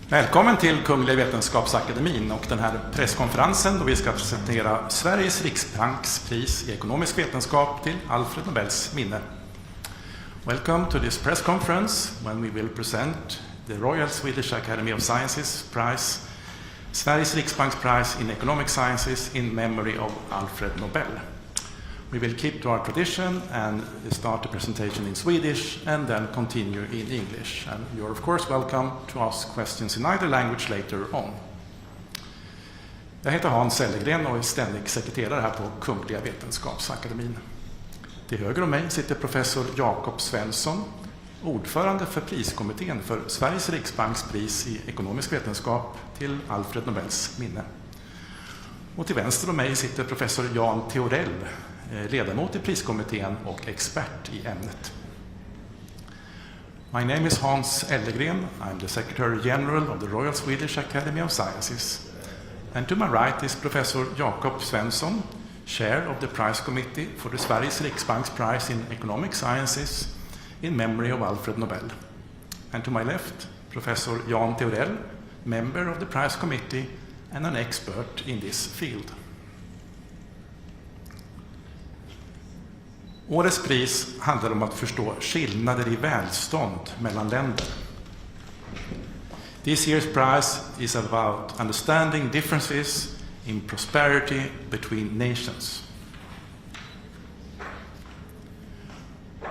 Välkommen till Kungliga Vetenskapsakademin och den här presskonferensen då vi ska presentera Sveriges Riksbanks pris i ekonomisk vetenskap till Alfred Nobels minne. Welcome to this press conference when we will present the Royal Swedish Academy of Sciences Prize, Sveriges Riksbanks Prize in Economic Sciences in memory of Alfred Nobel. We will keep to our tradition and start the presentation in Swedish and then continue in English. And you're of course welcome to ask questions in either language later on. Jag heter Hans Ellegren och är ständig sekreterare här på Kungliga Vetenskapsakademin. Till höger om mig sitter professor Jakob Svensson, ordförande för priskommittén för Sveriges Riksbanks pris i ekonomisk vetenskap till Alfred Nobels minne. Och till vänster om mig sitter professor Jan Theorell, ledamot i priskommittén och expert i ämnet. My name is Hans Ellegren. I'm the Secretary General of the Royal Swedish Academy of Sciences. And to my right is Professor Jakob Svensson, Chair of the Prize Committee for the Sveriges Riksbanks Prize in Economic Sciences in memory of Alfred Nobel. And to my left, Professor Jan Theorell, member of the Prize Committee and an expert in this field. Årets pris handlar om att förstå skillnader i välstånd mellan länder. This year's prize is about understanding differences in prosperity between nations.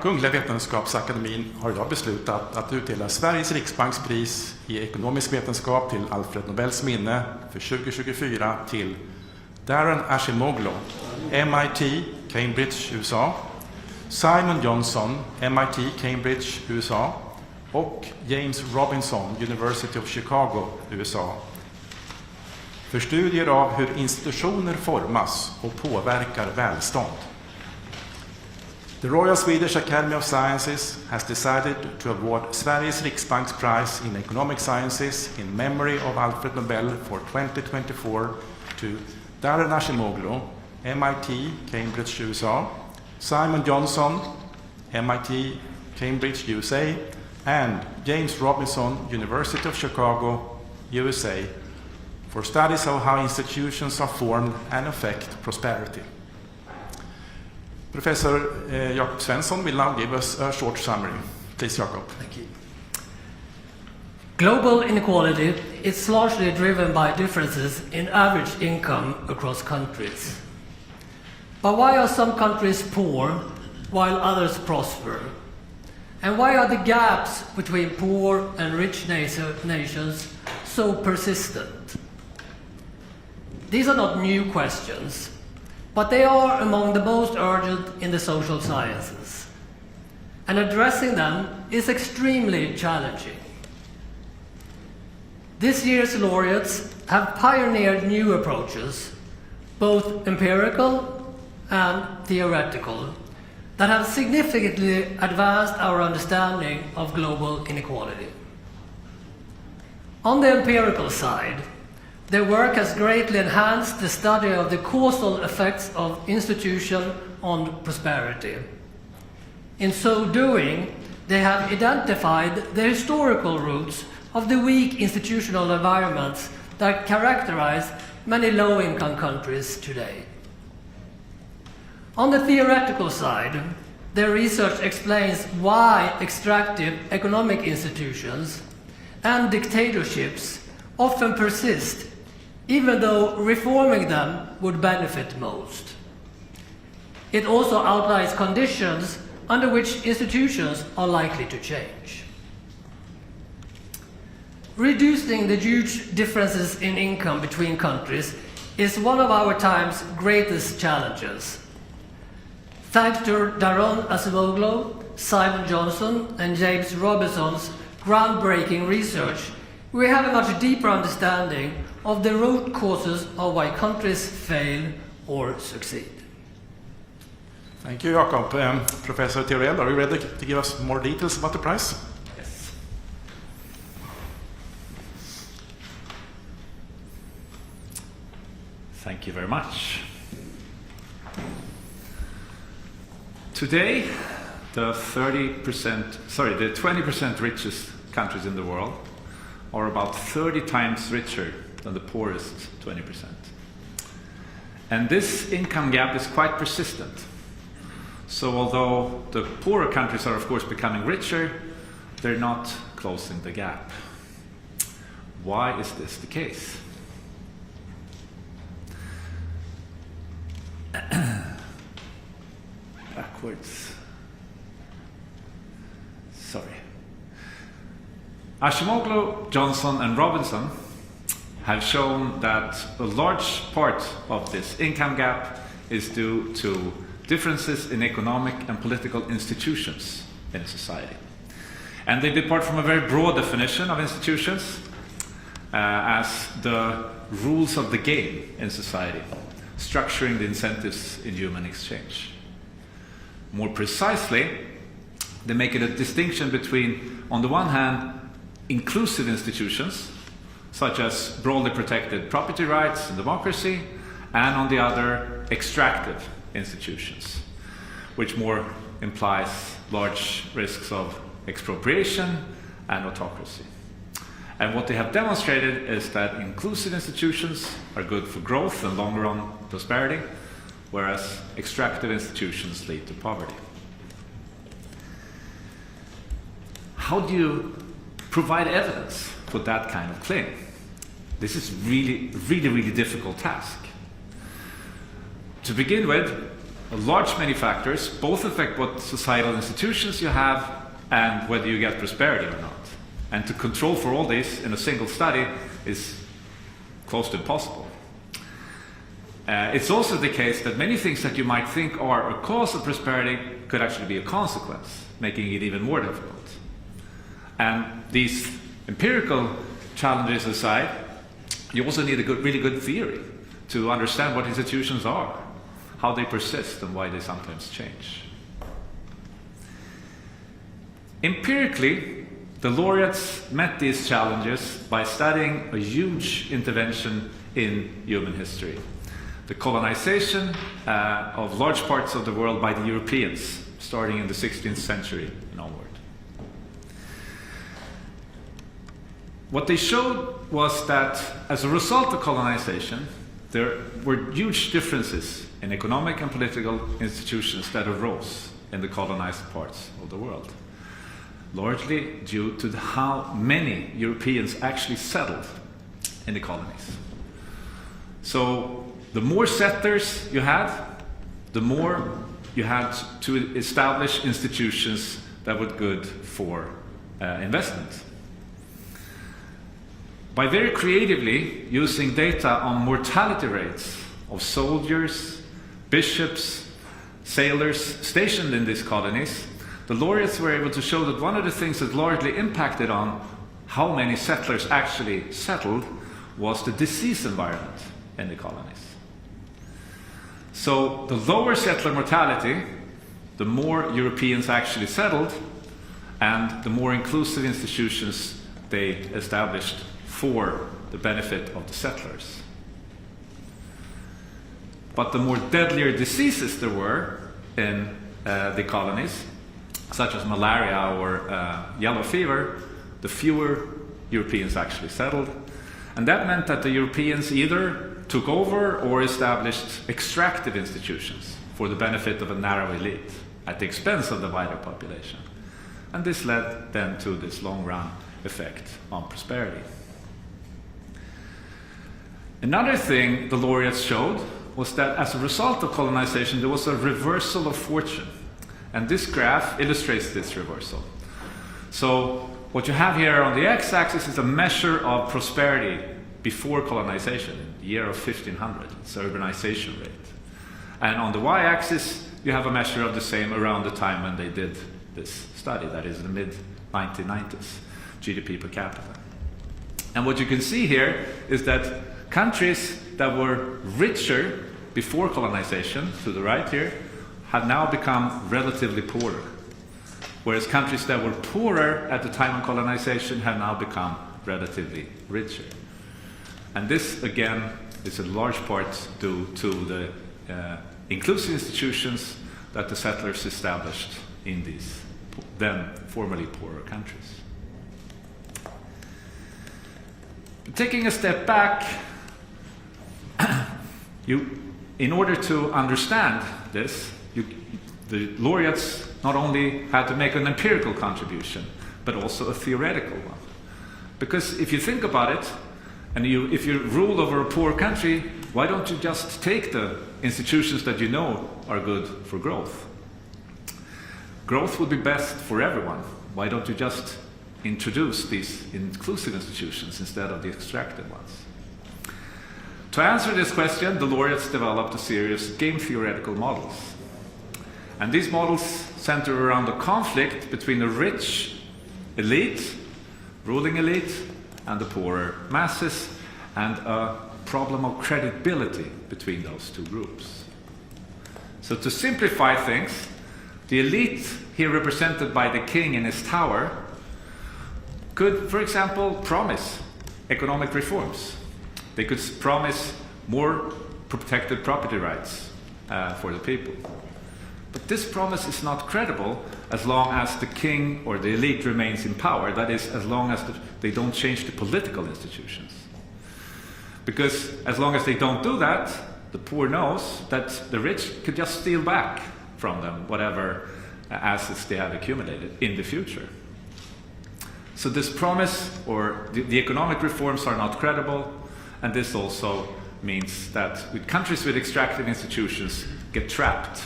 Kungliga Vetenskapsakademin har idag beslutat att utdela Sveriges Riksbanks pris i ekonomisk vetenskap till Alfred Nobels minne för 2024 till Daron Acemoglu, MIT, Cambridge, USA, Simon Johnson, MIT, Cambridge, USA och James Robinson, University of Chicago, USA, för studier av hur institutioner formas och påverkar välstånd. The Royal Swedish Academy of Sciences has decided to award Sveriges Riksbanks Prize in Economic Sciences in memory of Alfred Nobel for 2024 to Daron Acemoglu, MIT, Cambridge, USA, Simon Johnson, MIT, Cambridge, USA, and James Robinson, University of Chicago, USA, for studies of how institutions are formed and affect prosperity. Professor Jakob Svensson will now give us a short summary. Please, Jakob. Thank you. Global inequality is largely driven by differences in average income across countries. But why are some countries poor while others prosper? And why are the gaps between poor and rich nations so persistent? These are not new questions, but they are among the most urgent in the social sciences. And addressing them is extremely challenging. This year's laureates have pioneered new approaches, both empirical and theoretical, that have significantly advanced our understanding of global inequality. On the empirical side, their work has greatly enhanced the study of the causal effects of institution on prosperity. In so doing, they have identified the historical roots of the weak institutional environments that characterize many low-income countries today. On the theoretical side, their research explains why extractive economic institutions and dictatorships often persist, even though reforming them would benefit most. It also outlines conditions under which institutions are likely to change. Reducing the huge differences in income between countries is one of our time's greatest challenges. Thanks to Daron Acemoglu, Simon Johnson, and James Robinson's groundbreaking research, we have a much deeper understanding of the root causes of why countries fail or succeed. Thank you, Jakob. Professor Theorell, are you ready to give us more details about the prize? Yes. Thank you very much. Today, the 20% richest countries in the world are about 30 times richer than the poorest 20%. And this income gap is quite persistent. So although the poorer countries are of course becoming richer, they're not closing the gap. Why is this the case? Backwards. Sorry. Acemoglu, Johnson, and Robinson have shown that a large part of this income gap is due to differences in economic and political institutions in a society. And they depart from a very broad definition of institutions as the rules of the game in society, structuring the incentives in human exchange. More precisely, they make it a distinction between, on the one hand, inclusive institutions, such as broadly protected property rights and democracy, and on the other, extractive institutions, which more implies large risks of expropriation and autocracy. And what they have demonstrated is that inclusive institutions are good for growth and long-run prosperity, whereas extractive institutions lead to poverty. How do you provide evidence for that kind of claim? This is really difficult task. To begin with, a large many factors both affect what societal institutions you have and whether you get prosperity or not. And to control for all this in a single study is close to impossible. It's also the case that many things that you might think are a cause of prosperity could actually be a consequence, making it even more difficult. And these empirical challenges aside, you also need a really good theory to understand what institutions are, how they persist, and why they sometimes change. Empirically, the laureates met these challenges by studying a huge intervention in human history, the colonization of large parts of the world by the Europeans, starting in the 16th century and onward. What they showed was that as a result of colonization, there were huge differences in economic and political institutions that arose in the colonized parts of the world, largely due to how many Europeans actually settled in the colonies. So the more settlers you had, the more you had to establish institutions that were good for investment. By very creatively using data on mortality rates of soldiers, bishops, sailors stationed in these colonies, the laureates were able to show that one of the things that largely impacted on how many settlers actually settled was the disease environment in the colonies. So the lower settler mortality, the more Europeans actually settled, and the more inclusive institutions they established for the benefit of the settlers. But the more deadlier diseases there were in the colonies, such as malaria or yellow fever, the fewer Europeans actually settled. And that meant that the Europeans either took over or established extractive institutions for the benefit of a narrow elite at the expense of the wider population. And this led then to this long-run effect on prosperity. Another thing the laureates showed was that as a result of colonization, there was a reversal of fortune. And this graph illustrates this reversal. So what you have here on the x-axis is a measure of prosperity before colonization, in the year of 1500. It's the urbanization rate. And on the y-axis, you have a measure of the same around the time when they did this study, that is the mid-1990s, GDP per capita. And what you can see here is that countries that were richer before colonization, to the right here, have now become relatively poorer, whereas countries that were poorer at the time of colonization have now become relatively richer. And this, again, is in large part due to the inclusive institutions that the settlers established in these then formerly poorer countries. Taking a step back, in order to understand this, the laureates not only had to make an empirical contribution, but also a theoretical one. Because if you think about it, and if you rule over a poor country, why don't you just take the institutions that you know are good for growth? Growth would be best for everyone. Why don't you just introduce these inclusive institutions instead of the extractive ones? To answer this question, the laureates developed a series of game theoretical models. And these models center around the conflict between the rich elite, ruling elite, and the poorer masses, and a problem of credibility between those two groups. So to simplify things, the elite, here represented by the king in his tower, could, for example, promise economic reforms. They could promise more protected property rights for the people. But this promise is not credible as long as the king or the elite remains in power. That is, as long as they don't change the political institutions. Because as long as they don't do that, the poor knows that the rich could just steal back from them whatever assets they have accumulated in the future. So this promise, or the economic reforms, are not credible, and this also means that countries with extractive institutions get trapped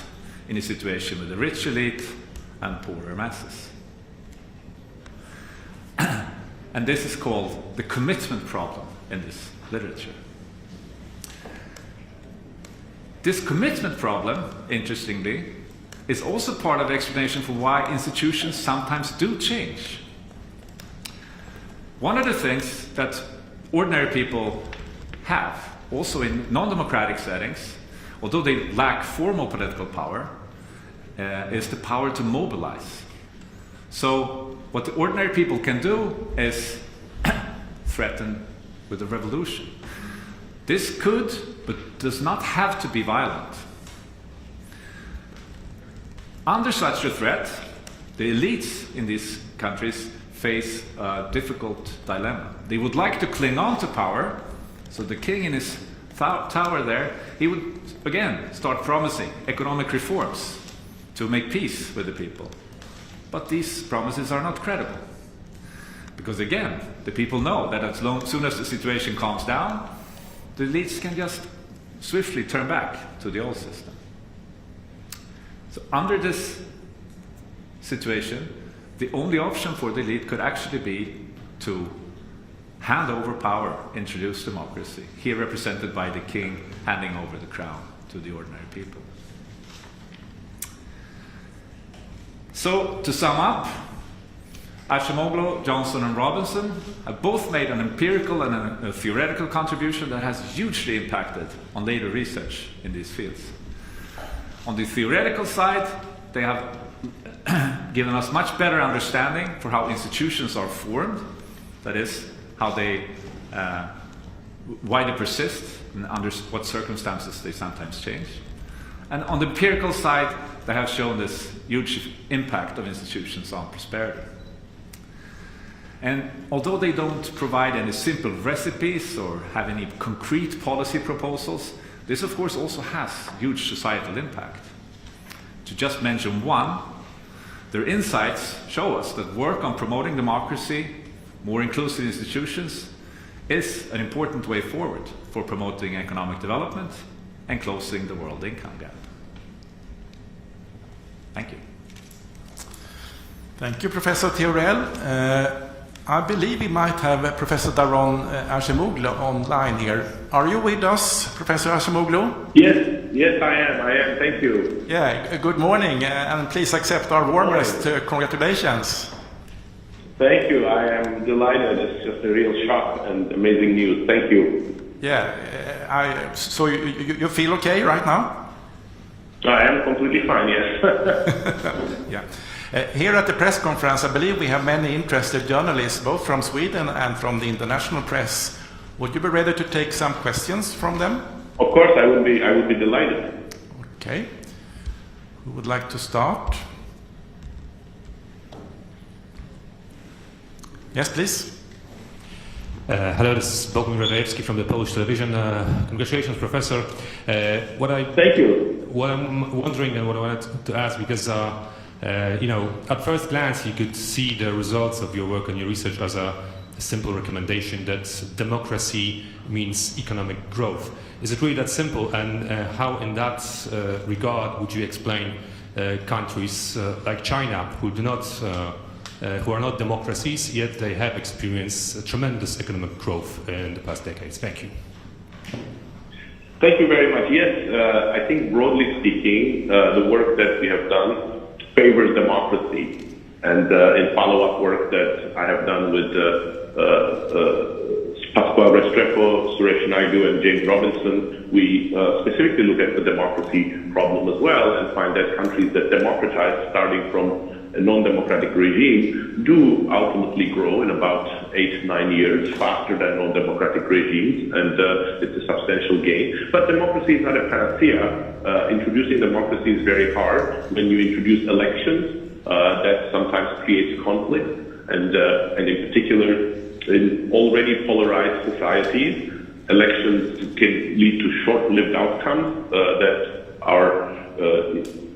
in a situation with the rich elite and poorer masses. And this is called the commitment problem in this literature. This commitment problem, interestingly, is also part of the explanation for why institutions sometimes do change. One of the things that ordinary people have, also in non-democratic settings, although they lack formal political power, is the power to mobilize. So what the ordinary people can do is threaten with a revolution. This could, but does not have to be violent. Under such a threat, the elites in these countries face a difficult dilemma. They would like to cling on to power, so the king in his tower there, he would again start promising economic reforms to make peace with the people. But these promises are not credible. Because again, the people know that as soon as the situation calms down, the elites can just swiftly turn back to the old system. So under this situation, the only option for the elite could actually be to hand over power, introduce democracy, here represented by the king handing over the crown to the ordinary people. So, to sum up, Acemoglu, Johnson, and Robinson have both made an empirical and a theoretical contribution that has hugely impacted on later research in these fields. On the theoretical side, they have given us much better understanding for how institutions are formed, that is, how they, why they persist, and under what circumstances they sometimes change. And on the empirical side, they have shown this huge impact of institutions on prosperity. And although they don't provide any simple recipes or have any concrete policy proposals, this of course also has huge societal impact. To just mention one, their insights show us that work on promoting democracy, more inclusive institutions, is an important way forward for promoting economic development and closing the world income gap. Thank you. Thank you, Professor Theorell. I believe we might have Professor Daron Acemoglu online here. Are you with us, Professor Acemoglu? Yes, I am. Thank you. Yeah, good morning, and please accept our warmest congratulations. Thank you. I am delighted. It's just a real shock and amazing news. Thank you. Yeah, so you feel okay right now? I am completely fine, yes. Yeah. Here at the press conference, I believe we have many interested journalists, both from Sweden and from the international press. Would you be ready to take some questions from them? Of course, I would be delighted. Okay. Who would like to start? Yes, please. Hello, this is Bogdan Radojewski from the Polish television. Congratulations, Professor. Thank you. What I'm wondering and what I wanted to ask, because at first glance you could see the results of your work and your research as a simple recommendation that democracy means economic growth. Is it really that simple? And how, in that regard, would you explain countries like China, who are not democracies, yet they have experienced tremendous economic growth in the past decades? Thank you. Thank you very much. Yes, I think broadly speaking, the work that we have done favors democracy. And in follow-up work that I have done with Pasquale Restrepo, Suresh Naidu, and James Robinson, we specifically look at the democracy problem as well and find that countries that democratize, starting from a non-democratic regime, do ultimately grow in about 8-9 years faster than non-democratic regimes, and it's a substantial gain. But democracy is not a panacea. Introducing democracy is very hard. When you introduce elections, that sometimes creates conflict, and in particular, in already polarized societies, elections can lead to short-lived outcomes that are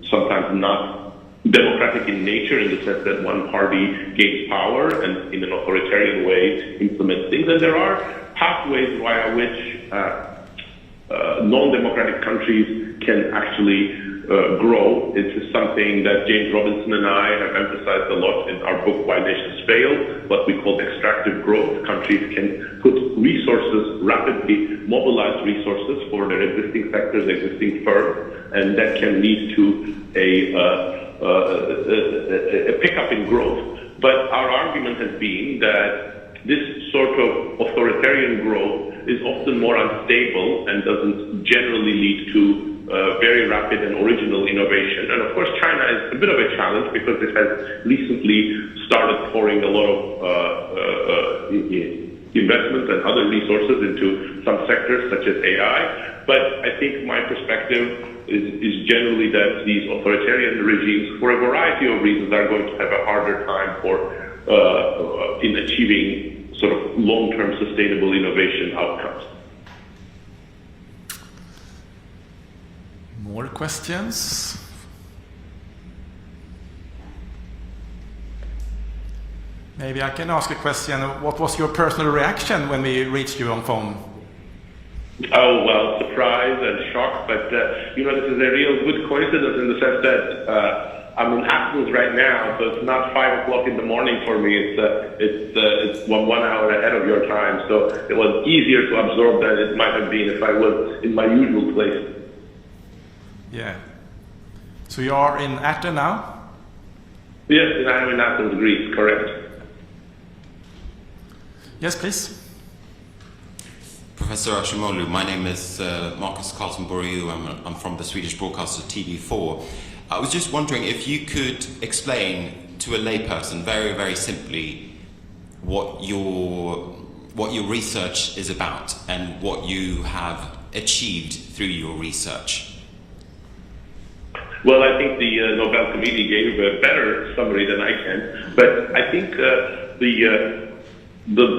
sometimes not democratic in nature, in the sense that one party gains power and in an authoritarian way implements things. And there are pathways via which non-democratic countries can actually grow. It's something that James Robinson and I have emphasized a lot in our book, Why Nations Fail, what we call extractive growth. Countries can put resources, rapidly mobilize resources for their existing sectors, existing firms, and that can lead to a pickup in growth. But our argument has been that this sort of authoritarian growth is often more unstable and doesn't generally lead to very rapid and original innovation. And of course, China is a bit of a challenge because it has recently started pouring a lot of investment and other resources into some sectors such as AI. But I think my perspective is generally that these authoritarian regimes, for a variety of reasons, are going to have a harder time in achieving sort of long-term sustainable innovation outcomes. More questions? Maybe I can ask a question. What was your personal reaction when we reached you on phone? Oh, well, surprise and shock, but this is a real good coincidence in the sense that I'm in Athens right now, so it's not 5 o'clock in the morning for me. It's 1 hour ahead of your time, so it was easier to absorb than it might have been if I was in my usual place. Yeah. So you are in Athens now? Yes, I am in Athens, Greece, correct. Yes, please. Professor Acemoglu, my name is Marcus Carlton Boriu. I'm from the Swedish broadcaster TV4. I was just wondering if you could explain to a layperson very, very simply what your research is about and what you have achieved through your research. Well, I think the Nobel Committee gave a better summary than I can, but I think the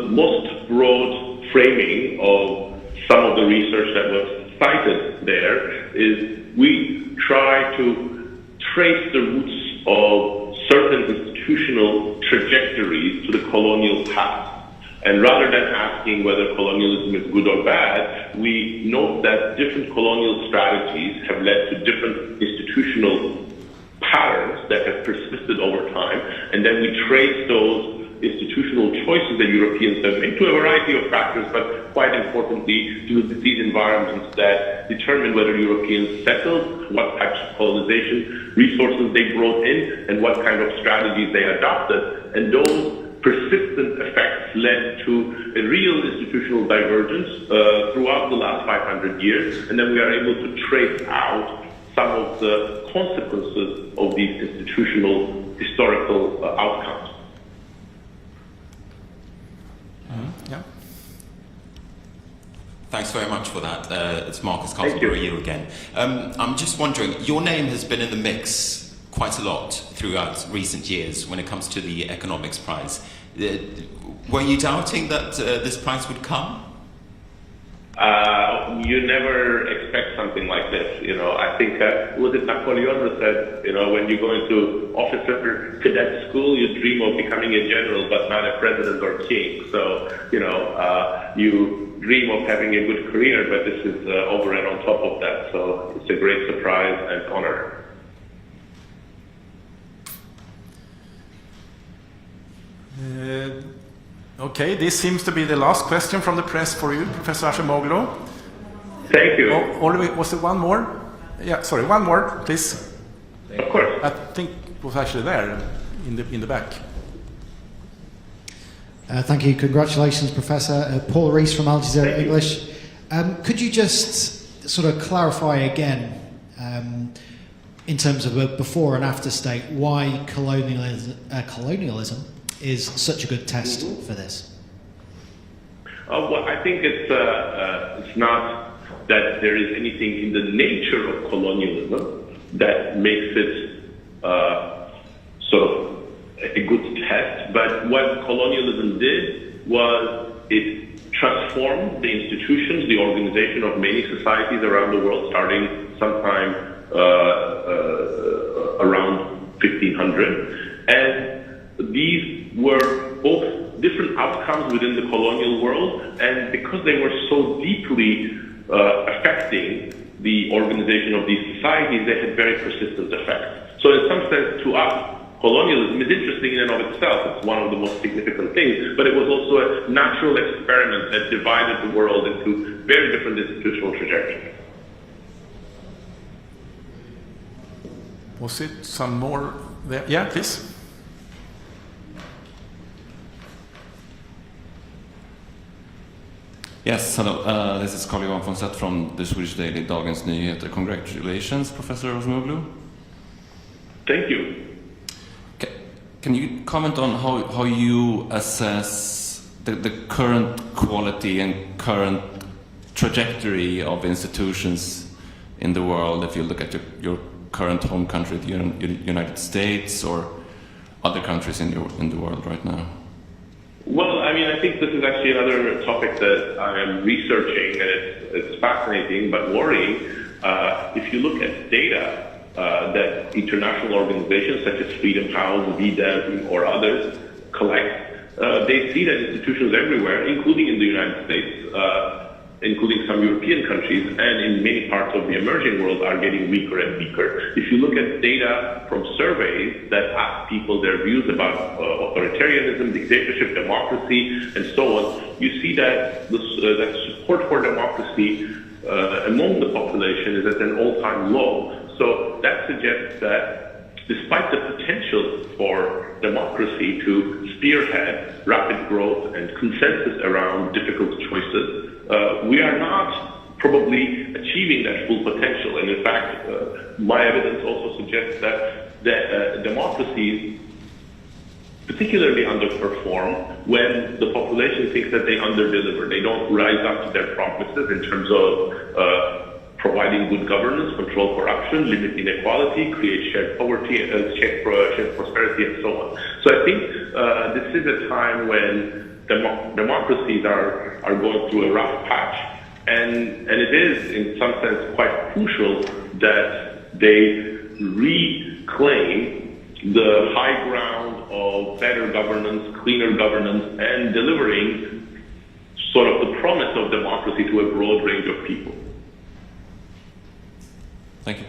most broad framing of some of the research that was cited there is we try to trace the roots of certain institutional trajectories to the colonial past. And rather than asking whether colonialism is good or bad, we note that different colonial strategies have led to different institutional patterns that have persisted over time. And then we trace those institutional choices that Europeans have made to a variety of factors, but quite importantly to the disease environments that determine whether Europeans settled, what types of colonization resources they brought in, and what kind of strategies they adopted. And those persistent effects led to a real institutional divergence throughout the last 500 years, and then we are able to trace out some of the consequences of these institutional historical outcomes. Yeah. Thanks very much for that. It's Marcus Carlton Boriu again. I'm just wondering, your name has been in the mix quite a lot throughout recent years when it comes to the Economics Prize. Were you doubting that this prize would come? You never expect something like this, you know. I think, was it Napoleon who said, you know, when you go into officer cadet school, you dream of becoming a general, but not a president or king. So, you know, you dream of having a good career, but this is over and on top of that. So it's a great surprise and honor. Okay, this seems to be the last question from the press for you, Professor Acemoglu. Thank you. Was there one more? Yeah, sorry, one more, please. Of course. I think it was actually there in the back. Thank you. Congratulations, Professor. Paul Rees from Al Jazeera English. Could you just sort of clarify again, in terms of a before and after state, why colonialism is such a good test for this? Well, I think it's not that there is anything in the nature of colonialism that makes it sort of a good test, but what colonialism did was it transformed the institutions, the organization of many societies around the world, starting sometime around 1500, and these were both different outcomes within the colonial world, and because they were so deeply affecting the organization of these societies, they had very persistent effects. So in some sense, to us, colonialism is interesting in and of itself. It's one of the most significant things, but it was also a natural experiment that divided the world into very different institutional trajectories. Was it some more there? Yeah, please. Yes, hello. This is Carl-Johan von Seth from the Swedish daily Dagens Nyheter. Congratulations, Professor Acemoglu. Thank you. Can you comment on how you assess the current quality and current trajectory of institutions in the world, if you look at your current home country, the United States, or other countries in the world right now? Well, I mean, I think this is actually another topic that I am researching, and it's fascinating but worrying. If you look at data that international organizations such as Freedom House, VDEV, or others collect, they see that institutions everywhere, including in the United States, including some European countries, and in many parts of the emerging world, are getting weaker and weaker. If you look at data from surveys that ask people their views about authoritarianism, dictatorship, democracy, and so on, you see that that support for democracy among the population is at an all-time low. So that suggests that despite the potential for democracy to spearhead rapid growth and consensus around difficult choices, we are not probably achieving that full potential. And in fact, my evidence also suggests that democracies particularly underperform when the population thinks that they underdeliver. They don't rise up to their promises in terms of providing good governance, control corruption, limit inequality, create shared poverty, shared prosperity, and so on. So I think this is a time when democracies are going through a rough patch, and it is in some sense quite crucial that they reclaim the high ground of better governance, cleaner governance, and delivering sort of the promise of democracy to a broad range of people. Thank you.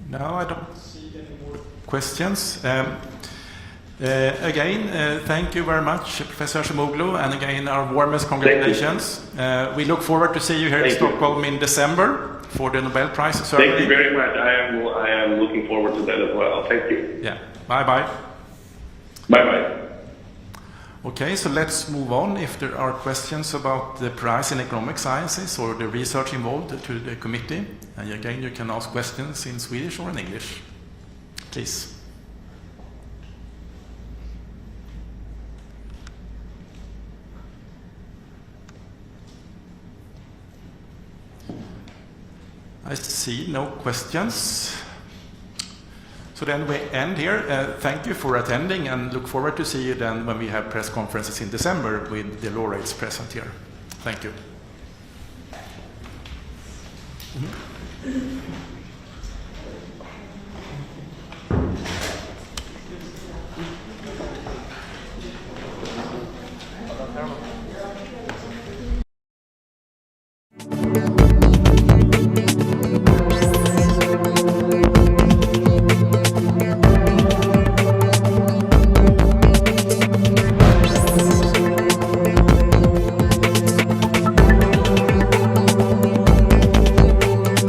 Now I don't see any more questions. Again, thank you very much, Professor Acemoglu, and again, our warmest congratulations. We look forward to see you here in Stockholm in December for the Nobel Prize ceremony. Thank you very much. I am looking forward to that as well. Thank you. Yeah. Bye-bye. Bye-bye. Okay, so let's move on. If there are questions about the prize in economic sciences or the research involved to the committee, and again, you can ask questions in Swedish or in English. Please. I see no questions. So then we end here. Thank you for attending and look forward to see you then when we have press conferences in December with the laureates present here. Thank you.